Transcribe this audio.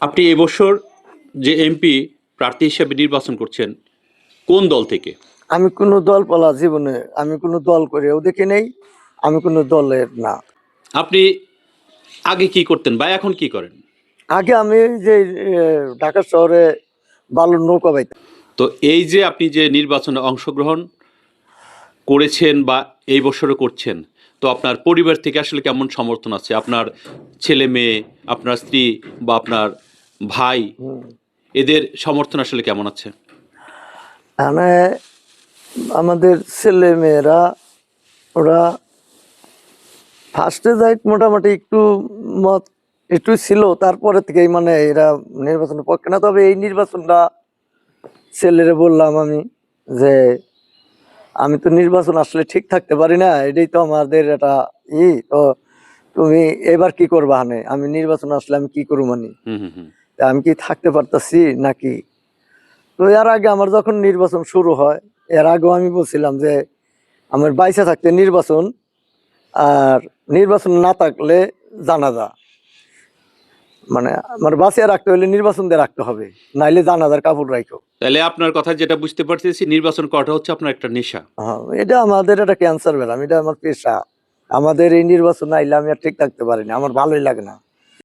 আপনি এবছর যে এমপি প্রার্থী হিসেবে নির্বাচন করছেন কোন দল থেকে? আমি কোনো দল পালা জীবনে আমি কোনো দল করেও দেখি নেই, আমি কোনো দলের না। আপনি আগে কি করতেন বা এখন কি করেন? আগে আমি যে ঢাকা শহরে বালুর নৌকা বাইতাম। তো এই যে আপনি যে নির্বাচনে অংশগ্রহণ করেছেন বা এই বছরও করছেন, তো আপনার পরিবার থেকে আসলে কেমন সমর্থন আছে? আপনার ছেলে মেয়ে, আপনার স্ত্রী বা আপনার ভাই, এদের সমর্থন আসলে কেমন আছে? মানে আমাদের ছেলে মেয়েরা ওরা ফার্স্টে যাই মোটামুটি একটু মত একটু ছিল, তারপরে থেকেই মানে এরা নির্বাচনের পক্ষে না। তবে এই নির্বাচনটা ছেলেরে বললাম আমি যে আমি তো নির্বাচন আসলে ঠিক থাকতে পারি না, এটাই তো আমাদের এটা তো তুমি এবার কি করবা হানে, আমি নির্বাচন আসলে আমি কি করবো মানে হুম হুম হুম আমি কি থাকতে পারতাছি নাকি। তো এর আগে আমার যখন নির্বাচন শুরু হয়, এর আগেও আমি বলছিলাম যে আমার বাইসে থাকতে নির্বাচন, আর নির্বাচন না থাকলে জানাজা, মানে আমার বাঁচিয়ে রাখতে হলে নির্বাচন দিয়ে রাখতে হবে, নাইলে জানাজার কাপড় রাখো। তাহলে আপনার কথা যেটা বুঝতে পারতেছি, নির্বাচন করাটা হচ্ছে আপনার একটা নেশা। হ্যাঁ, এটা আমাদের একটা ক্যান্সার ব্যারাম, এটা আমার পেশা। আমাদের এই নির্বাচন আইলে আমি আর ঠিক থাকতে পারি না, আমার ভালোই লাগে না।